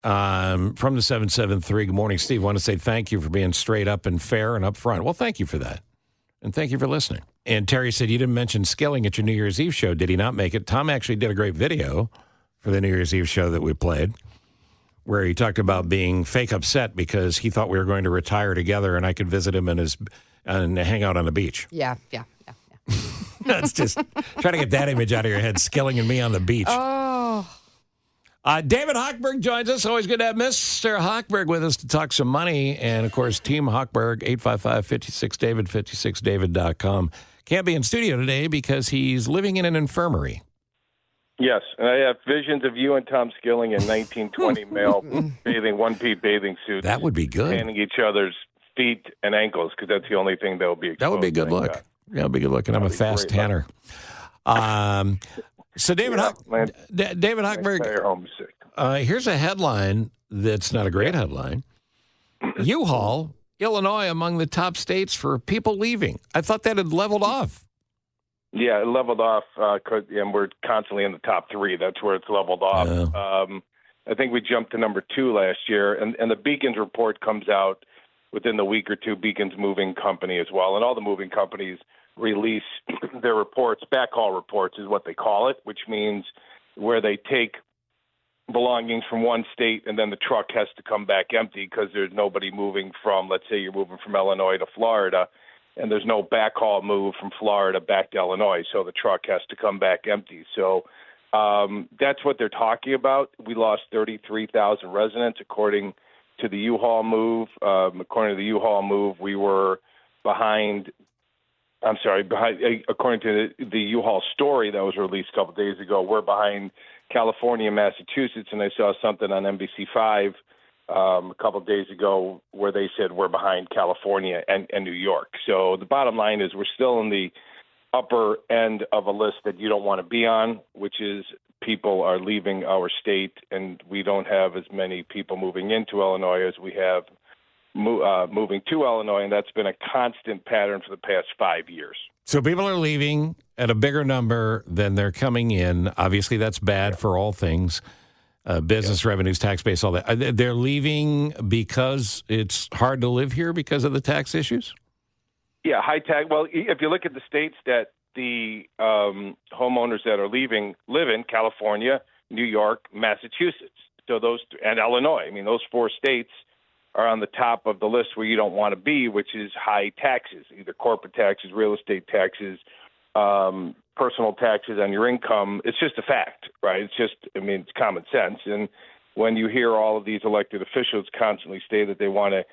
from the 773. Good morning, Steve. I want to say thank you for being straight up and fair and upfront. Well, thank you for that. And thank you for listening. And Terry said you didn't mention skilling at your New Year's Eve show. Did he not make it? Tom actually did a great video for the New Year's Eve show that we played, where he talked about being fake upset because he thought we were going to retire together and I could visit him and hang out on the beach. Yeah. That's just trying to get that image out of your head, Skilling and me on the beach. Oh. David Hochberg joins us. Always good to have Mr. Hochberg with us to talk some money. And, of course, Team Hochberg, 855-56-DAVID, 56david.com. Can't be in studio today because he's living in an infirmary. Yes, and I have visions of you and Tom Skilling in 1920 male one-piece bathing suits. That would be good. Handing each other's feet and ankles, because that's the only thing that will be exposed. That would be a good look. Yeah, that would be a good look. And I'm a fast tanner. So David Hochberg, here's a headline that's not a great headline. U-Haul, Illinois, among the top states for people leaving. I thought that had leveled off. Yeah, it leveled off, and we're constantly in the top three. That's where it's leveled off. I think we jumped to number 2 last year, and the Beacons report comes out within the week or two. Beacons Moving Company as well, and all the moving companies release their reports. Backhaul reports is what they call it, which means where they take belongings from one state and then the truck has to come back empty because there's nobody moving from, let's say you're moving from Illinois to Florida, and there's no backhaul move from Florida back to Illinois, so the truck has to come back empty. So that's what they're talking about. We lost 33,000 residents according to the U-Haul move. According to the U-Haul move, we were behind, according to the U-Haul story that was released a couple of days ago, we're behind California and Massachusetts, and I saw something on NBC5 a couple of days ago where they said we're behind California and New York. So the bottom line is we're still in the upper end of a list that you don't want to be on, which is people are leaving our state, and we don't have as many people moving into Illinois as we have moving to Illinois, and that's been a constant pattern for the past 5 years. So people are leaving at a bigger number than they're coming in. Obviously, that's bad for all things. Business revenues, tax base, all that. They're leaving because it's hard to live here because of the tax issues? Yeah, high tax. Well, if you look at the states that the homeowners that are leaving live in, California, New York, Massachusetts, so those, and Illinois. I mean, those 4 states are on the top of the list where you don't want to be, which is high taxes, either corporate taxes, real estate taxes, personal taxes on your income. It's just a fact, right? It's just, it's common sense. And when you hear all of these elected officials constantly say that they want to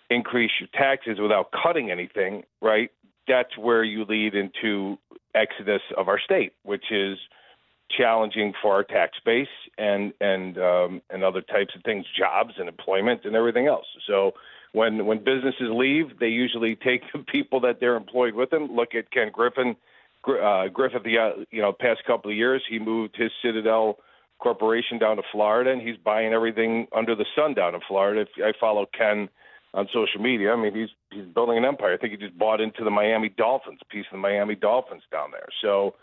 increase your taxes without cutting anything, right, that's where you lead into exodus of our state, which is challenging for our tax base and other types of things, jobs and employment and everything else. So when businesses leave, they usually take the people that they're employed with them. Look at Ken Griffith, the past couple of years, he moved his Citadel Corporation down to Florida, and he's buying everything under the sun down in Florida. If I follow Ken on social media, he's building an empire. I think he just bought into the Miami Dolphins, a piece of the Miami Dolphins down there. So,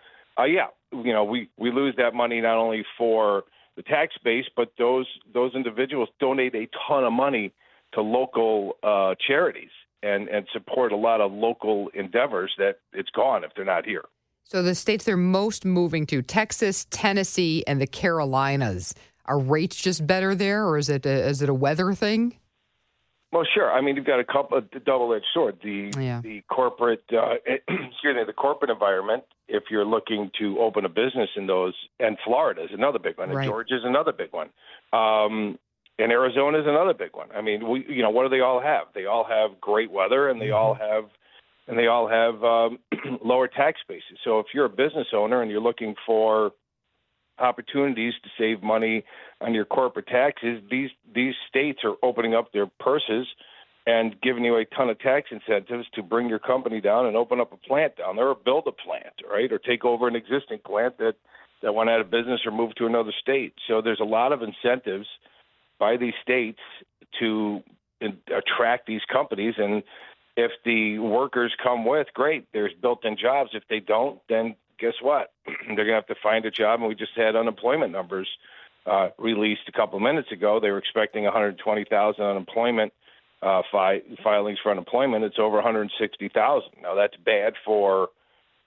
we lose that money not only for the tax base, but those individuals donate a ton of money to local charities and support a lot of local endeavors that it's gone if they're not here. So the states they're most moving to, Texas, Tennessee, and the Carolinas, are rates just better there, or is it a weather thing? Well, sure. You've got a couple of double-edged sword. The corporate, the corporate environment. If you're looking to open a business in those, and Florida is another big one, and Georgia is another big one, and Arizona is another big one. What do they all have? They all have great weather, and they all have lower tax bases. So if you're a business owner and you're looking for opportunities to save money on your corporate taxes, these states are opening up their purses and giving you a ton of tax incentives to bring your company down and open up a plant down there or build a plant, right? Or take over an existing plant that went out of business or moved to another state. So there's a lot of incentives by these states to attract these companies. And if the workers come with, great, there's built-in jobs. If they don't, then guess what? They're going to have to find a job. And we just had unemployment numbers released a couple of minutes ago. They were expecting 120,000 unemployment filings for unemployment. It's over 160,000. Now that's bad for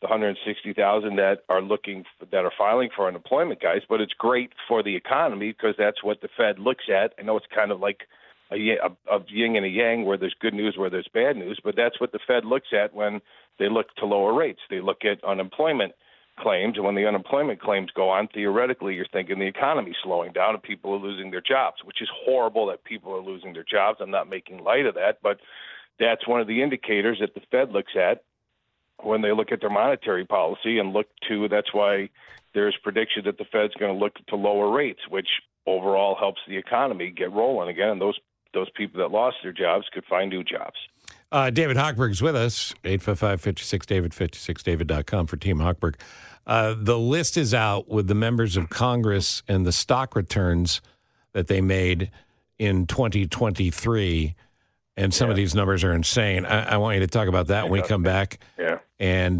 the 160,000 that are filing for unemployment, guys. But it's great for the economy because that's what the Fed looks at. I know it's kind of like a yin and a yang, where there's good news, where there's bad news, but that's what the Fed looks at when they look to lower rates. They look at unemployment claims, and when the unemployment claims go on, theoretically, you're thinking the economy's slowing down and people are losing their jobs, which is horrible that people are losing their jobs. I'm not making light of that, but that's one of the indicators that the Fed looks at when they look at their monetary policy and that's why there's prediction that the Fed's going to look to lower rates, which overall helps the economy get rolling again. And those people that lost their jobs could find new jobs. David Hochberg's with us, 855-56-DAVID, 56david.com for Team Hochberg. The list is out with the members of Congress and the stock returns that they made in 2023, and some of these numbers are insane. I want you to talk about that when we come back. Yeah. And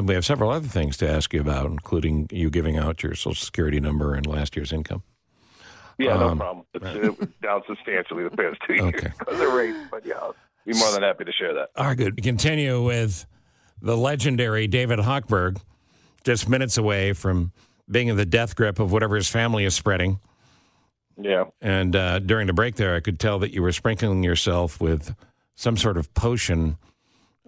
we have several other things to ask you about, including you giving out your Social Security number and last year's income. Yeah, no problem. It was down substantially the past 2 years because of rates, but yeah, I'll be more than happy to share that. All right, good. We continue with the legendary David Hochberg, just minutes away from being in the death grip of whatever his family is spreading. Yeah. And during the break there, I could tell that you were sprinkling yourself with some sort of potion.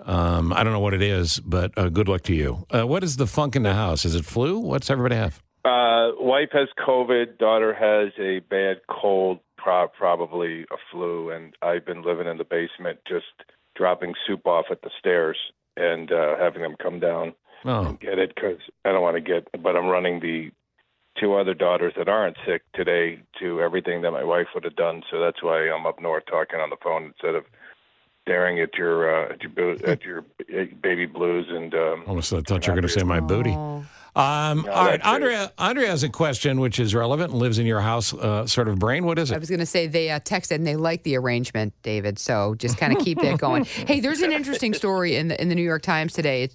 I don't know what it is, but good luck to you. What is the funk in the house? Is it flu? What's everybody have? Wife has COVID. Daughter has a bad cold, probably a flu. And I've been living in the basement, just dropping soup off at the stairs and having them come down and get it because I don't want to get. But I'm running the two other daughters that aren't sick today to everything that my wife would have done. So that's why I'm up north talking on the phone instead of staring at your baby blues. And almost I thought you were going to say my booty. All right, Andrea has a question which is relevant and lives in your house sort of brain. What is it? I was going to say they texted and they like the arrangement, David. So just kind of keep that going. Hey, there's an interesting story in the New York Times today.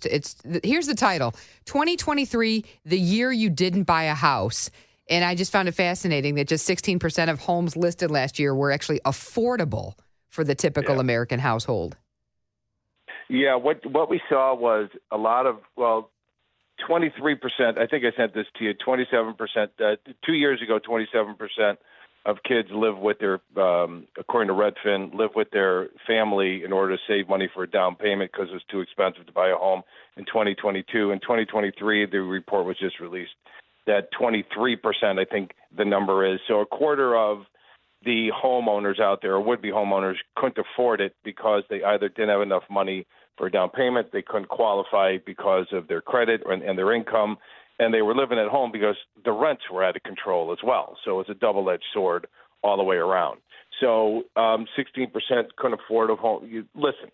Here's the title: 2023, the year you didn't buy a house. And I just found it fascinating that just 16% of homes listed last year were actually affordable for the typical American household. Yeah, what we saw was a lot of 23%, I think I sent this to you, 27%, 2 years ago, 27% of kids live with their, according to Redfin, live with their family in order to save money for a down payment because it's too expensive to buy a home in 2022. In 2023, the report was just released that 23%, I think the number is. So a quarter of the homeowners out there, or would-be homeowners, couldn't afford it because they either didn't have enough money for a down payment, they couldn't qualify because of their credit and their income, and they were living at home because the rents were out of control as well. So it's a double-edged sword all the way around. So 16% couldn't afford a home. Listen,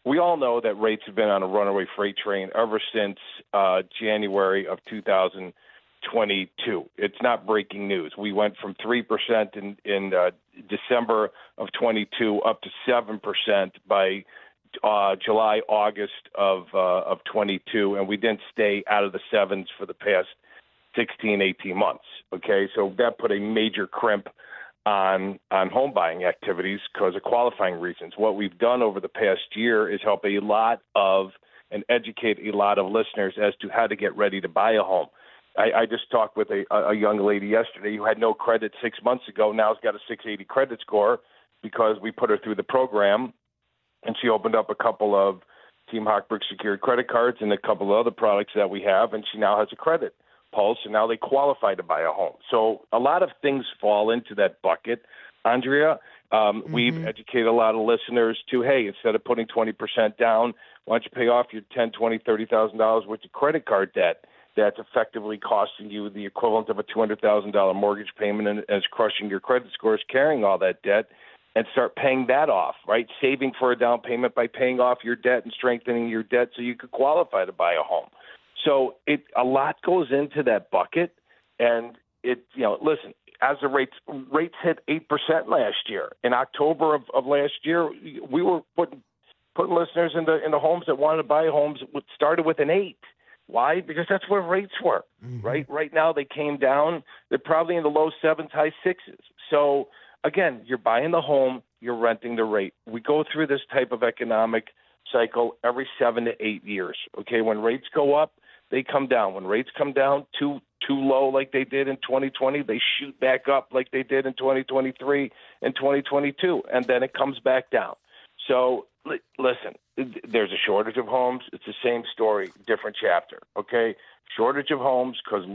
we all know that rates have been on a runaway freight train ever since January of 2022. It's not breaking news. We went from 3% in December of 22 up to 7% by July, August of 22, and we didn't stay out of the sevens for the past 16, 18 months. Okay, so that put a major crimp on home buying activities because of qualifying reasons. What we've done over the past year is help a lot of and educate a lot of listeners as to how to get ready to buy a home. I just talked with a young lady yesterday who had no credit 6 months ago. Now has got a 680 credit score because we put her through the program. And she opened up a couple of Team Hochberg secured credit cards and a couple of other products that we have, and she now has a credit pulse, and now they qualify to buy a home. So a lot of things fall into that bucket, Andrea. We've educated a lot of listeners to, hey, instead of putting 20% down, why don't you pay off your $10,000, $20,000, $30,000 worth of credit card debt that's effectively costing you the equivalent of a $200,000 mortgage payment and is crushing your credit scores, carrying all that debt, and start paying that off, right? Saving for a down payment by paying off your debt and strengthening your debt so you could qualify to buy a home. So a lot goes into that bucket. And listen, as the rates hit 8% last year. In October of last year, we were putting listeners into homes that wanted to buy homes started with an 8. Why? Because that's where rates were, right? Right now they came down. They're probably in the low 7s, high 6s. So, again, you're buying the home, you're renting the rate. We go through this type of economic cycle every 7 to 8 years, okay? When rates go up, they come down. When rates come down too low like they did in 2020, they shoot back up like they did in 2023 and 2022, and then it comes back down. So, listen, there's a shortage of homes. It's the same story, different chapter, okay? Shortage of homes because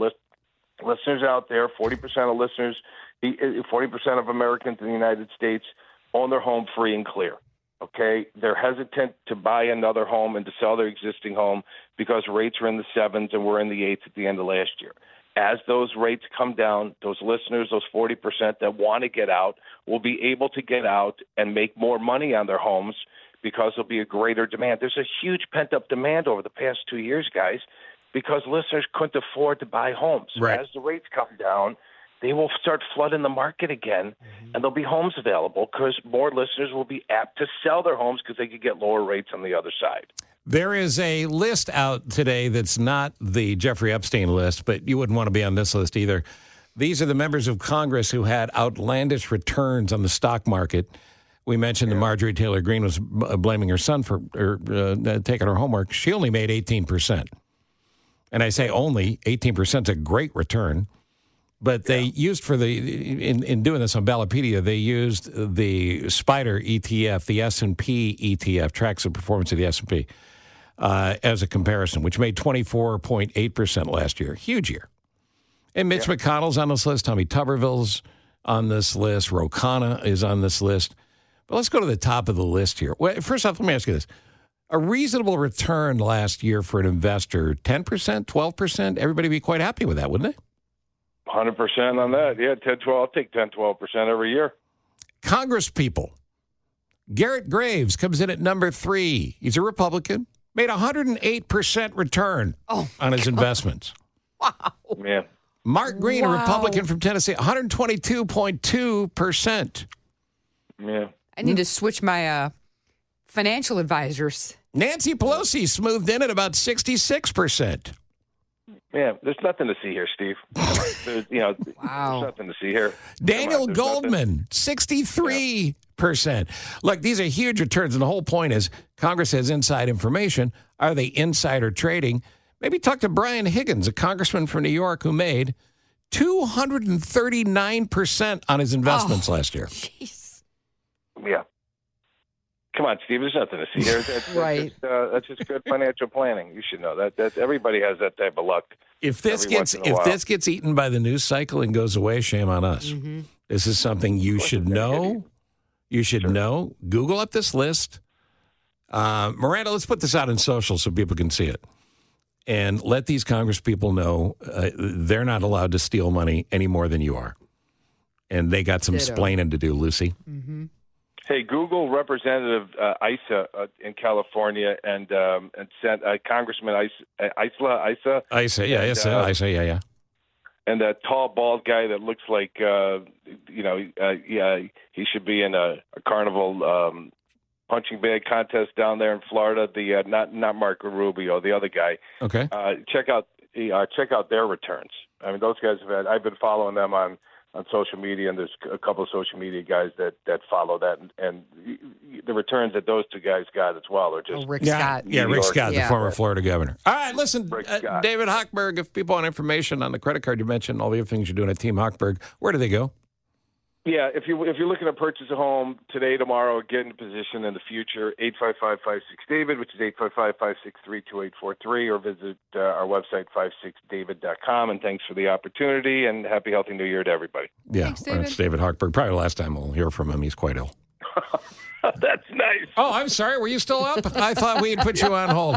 listeners out there, 40% of listeners, 40% of Americans in the United States own their home free and clear, okay? They're hesitant to buy another home and to sell their existing home because rates are in the 7s and we're in the 8s at the end of last year. As those rates come down, those listeners, those 40% that want to get out, will be able to get out and make more money on their homes because there'll be a greater demand. There's a huge pent-up demand over the past 2 years, guys, because listeners couldn't afford to buy homes. So Right. as the rates come down, they will start flooding the market again, and there'll be homes available because more listeners will be apt to sell their homes because they could get lower rates on the other side. There is a list out today that's not the Jeffrey Epstein list, but you wouldn't want to be on this list either. These are the members of Congress who had outlandish returns on the stock market. We mentioned that Marjorie Taylor Greene was blaming her son for taking her homework. She only made 18%. And I say only, 18% is a great return. But they used in doing this on Ballotpedia, they used the SPDR ETF, the S&P ETF, tracks the performance of the S&P, as a comparison, which made 24.8% last year. Huge year. And Mitch McConnell's on this list. Tommy Tuberville's on this list. Ro Khanna is on this list. But let's go to the top of the list here. Well, first off, let me ask you this. A reasonable return last year for an investor, 10%, 12%, everybody would be quite happy with that, wouldn't they? 100% on that. Yeah, 10, 12. I'll take 10, 12% every year. Congress people. Garrett Graves comes in at number 3. He's a Republican. Made 108% return on his investments. Wow. Yeah. Mark Green, a Republican from Tennessee, 122.2%. Yeah. I need to switch my financial advisors. Nancy Pelosi smoothed in at about 66%. Yeah, there's nothing to see here, Steve. There's nothing to see here. Daniel Goldman, 63%. Look, these are huge returns, and the whole point is Congress has inside information. Are they insider trading? Maybe talk to Brian Higgins, a congressman from New York who made 239% on his investments last year. Jeez. Yeah. Come on, Steve. There's nothing to see here. That's just good financial planning. You should know that. Everybody has that type of luck. If this gets eaten by the news cycle and goes away, shame on us. Mm-hmm. This is something you should know. You should know. Google up this list. Miranda, let's put this out on social so people can see it. And let these Congress people know they're not allowed to steal money any more than you are. And they got some splaining to do, Lucy. Mm-hmm. Hey, Google Representative Issa in California and sent Congressman Issa. Issa, yeah. And that tall, bald guy that looks like, he should be in a carnival punching bag contest down there in Florida. The not Marco Rubio, the other guy. Okay. Check out their returns. I mean, those guys I've been following them on social media, and there's a couple of social media guys that follow that, and the returns that those two guys got as well are just Rick Scott. Yeah, Rick Scott, the former Florida governor. All right, listen, David Hochberg, if people want information on the credit card you mentioned, all the other things you're doing at Team Hochberg, where do they go? Yeah, if you're looking to purchase a home today, tomorrow, get in position in the future, 855-56-DAVID, which is 855-563-2843, or visit our website, 56david.com. And thanks for the opportunity, and happy, healthy New Year to everybody. Yeah, thanks, David. That's David Hochberg. Probably the last time we'll hear from him. He's quite ill. That's nice. Oh, I'm sorry. Were you still up? I thought we had put you on hold.